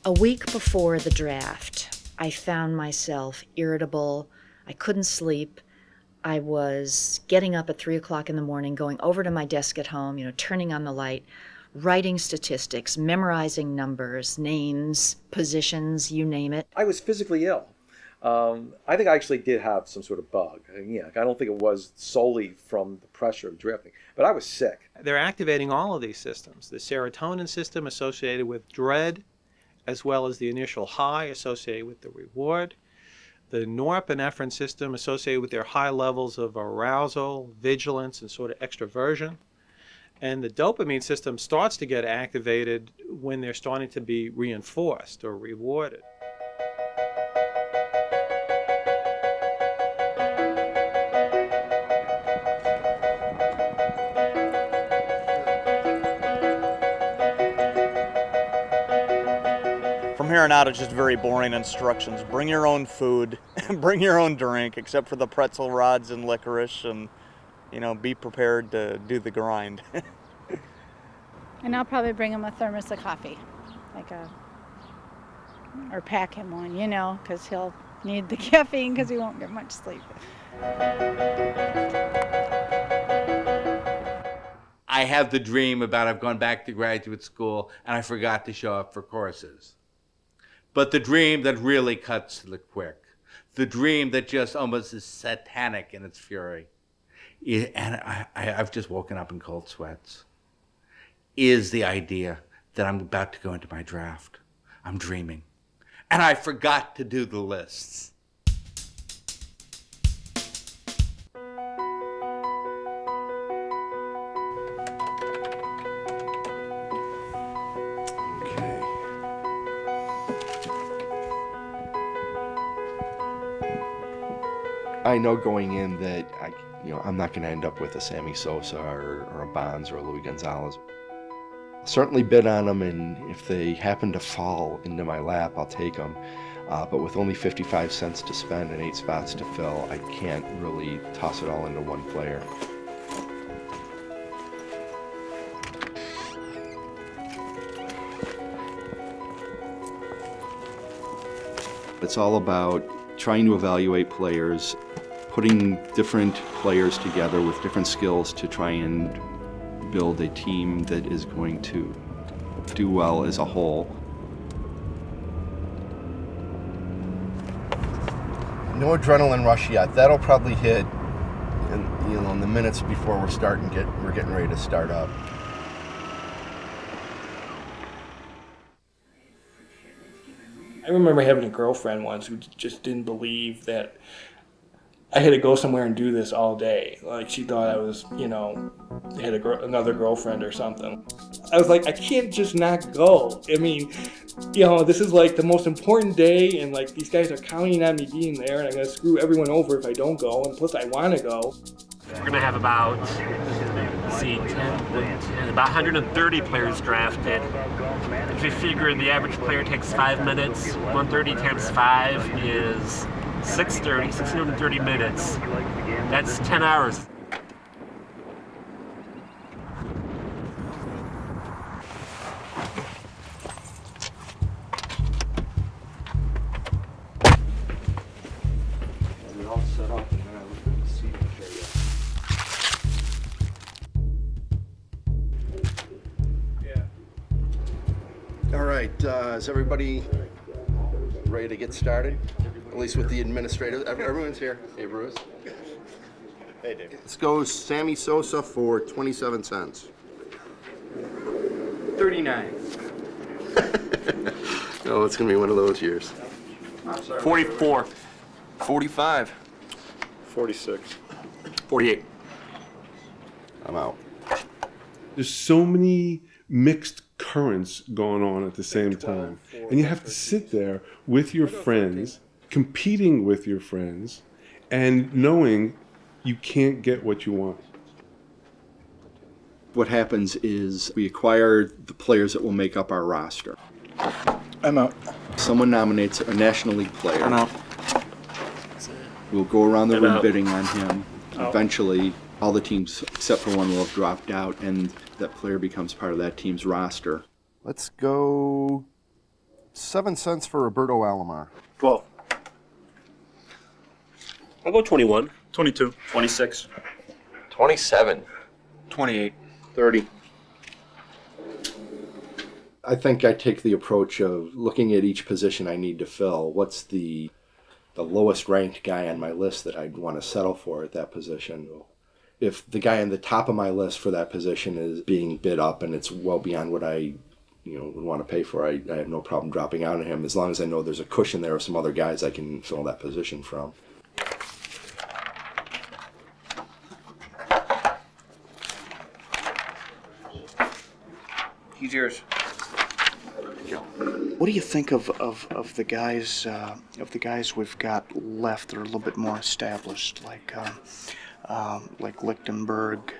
A week before the draft, I found myself irritable. I couldn't sleep. I was getting up at 3 o'clock in the morning, going over to my desk at home, turning on the light, writing statistics, memorizing numbers, names, positions, you name it. I was physically ill. I think I actually did have some sort of bug. I don't think it was solely from the pressure of drifting, but I was sick. They're activating all of these systems. The serotonin system associated with dread, as well as the initial high associated with the reward. The norepinephrine system associated with their high levels of arousal, vigilance, and sort of extroversion. And the dopamine system starts to get activated when they're starting to be reinforced or rewarded. From here on out, it's just very boring instructions. Bring your own food, bring your own drink, except for the pretzel rods and licorice, and be prepared to do the grind. And I'll probably bring him a thermos of coffee, or pack him one, because he'll need the caffeine because he won't get much sleep. I have the dream about I've gone back to graduate school and I forgot to show up for courses. But the dream that really cuts to the quick, the dream that just almost is satanic in its fury, and I've just woken up in cold sweats, is the idea that I'm about to go into my draft. I'm dreaming. And I forgot to do the lists. I know going in that I'm not going to end up with a Sammy Sosa or a Bonds or a Luis Gonzalez. I'll certainly bid on them, and if they happen to fall into my lap, I'll take them. But with only 55 cents to spend and 8 spots to fill, I can't really toss it all into one player. It's all about trying to evaluate players, putting different players together with different skills to try and build a team that is going to do well as a whole. No adrenaline rush yet. That'll probably hit in the minutes before we're getting ready to start up. I remember having a girlfriend once who just didn't believe that I had to go somewhere and do this all day. Like, she thought I was, had another girlfriend or something. I was like, I can't just not go. I mean, this is like the most important day, and like these guys are counting on me being there, and I'm gonna screw everyone over if I don't go. And plus, I want to go. We're gonna have about 130 players drafted. If you figure the average player takes 5 minutes, 130 times 5 is 630 minutes. That's 10 hours. We're all set up, and then I looked at the seat and all right, is everybody ready to get started? At least with the administrators. Everyone's here. Hey, Bruce. Hey, Dave. Let's go Sammy Sosa for 27 cents. 39. Oh, it's going to be one of those years. 44. 45. 46. 48. I'm out. There's so many mixed currents going on at the same time. And you have to sit there with your friends, competing with your friends, and knowing you can't get what you want. What happens is we acquire the players that will make up our roster. I'm out. Someone nominates a National League player. I'm out. We'll go around the I'm room out. bidding on him. Out. Eventually, all the teams except for one will have dropped out, and that player becomes part of that team's roster. Let's go 7 cents for Roberto Alomar. 12. I'll go 21. 22. 26. 27. 28. 30. I think I take the approach of looking at each position I need to fill. What's the lowest ranked guy on my list that I'd want to settle for at that position? If the guy on the top of my list for that position is being bid up and it's well beyond what I would want to pay for, I have no problem dropping out on him, as long as I know there's a cushion there of some other guys I can fill that position from. He's yours. What do you think of the guys we've got left that are a little bit more established, like Lichtenberg,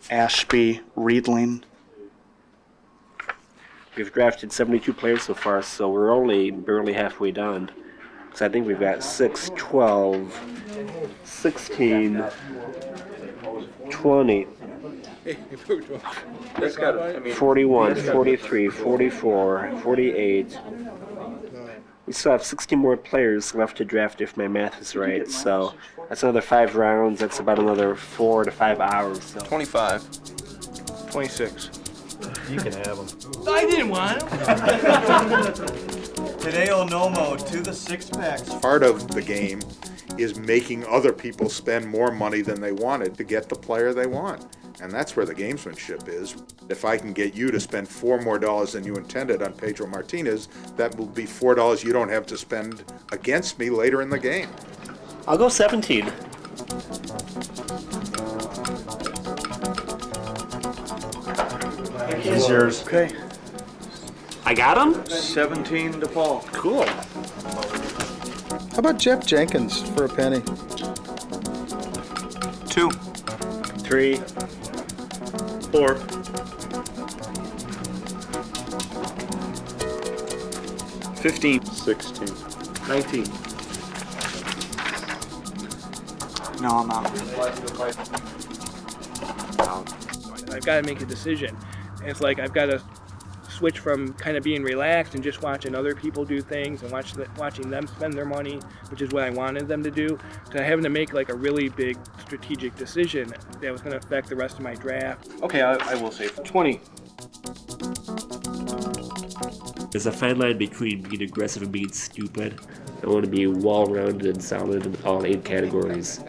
Ashby, Riedling? We've drafted 72 players so far, so we're only barely halfway done. So I think we've got 6, 12, 16, 20, 41, 43, 44, 48. We still have 60 more players left to draft if my math is right, so that's another 5 rounds. That's about another 4 to 5 hours. So. 25. 26. You can have them. I didn't want him. Hideo Nomo to the 6-packs. Part of the game is making other people spend more money than they wanted to get the player they want. And that's where the gamesmanship is. If I can get you to spend $4 more than you intended on Pedro Martinez, that will be $4 you don't have to spend against me later in the game. I'll go 17. He's yours. Okay. I got him? 17 to Paul. Cool. How about Jeff Jenkins for a penny? 2. 3. 4. 15. 16. 19. No, I'm out. I've got to make a decision. And it's like I've got to switch from kind of being relaxed and just watching other people do things and watching them spend their money, which is what I wanted them to do, to having to make like a really big strategic decision that was going to affect the rest of my draft. Okay, I will say 20. There's a fine line between being aggressive and being stupid. I want to be well-rounded and solid in all 8 categories.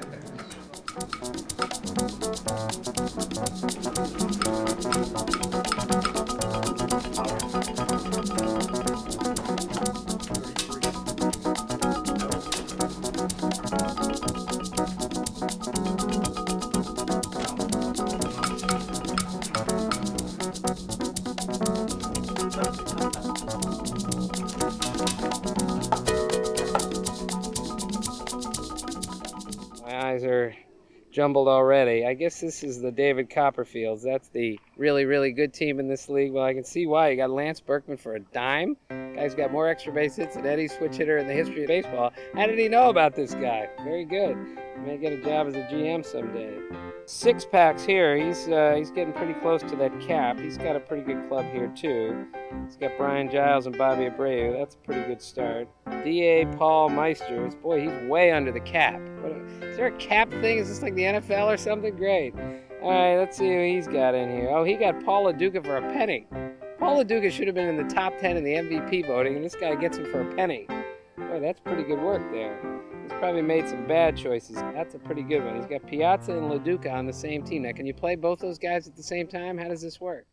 My eyes are jumbled already. I guess this is the David Copperfields. That's the really, really good team in this league. Well, I can see why. You got Lance Berkman for a dime. Guy's got more extra base hits than any switch hitter in the history of baseball. How did he know about this guy? Very good. He may get a job as a GM someday. 6-packs here. He's getting pretty close to that cap. He's got a pretty good club here too. He's got Brian Giles and Bobby Abreu. That's a pretty good start. D.A. Paul Meisters. Boy, he's way under the cap. Is there a cap thing? Is this like the NFL or something? Great. All right, let's see who he's got in here. Oh, he got Paul LaDuca for a penny. Paul LaDuca should have been in the top 10 in the MVP voting, and this guy gets him for a penny. Boy, that's pretty good work there. He's probably made some bad choices. That's a pretty good one. He's got Piazza and LaDuca on the same team. Now, can you play both those guys at the same time? How does this work?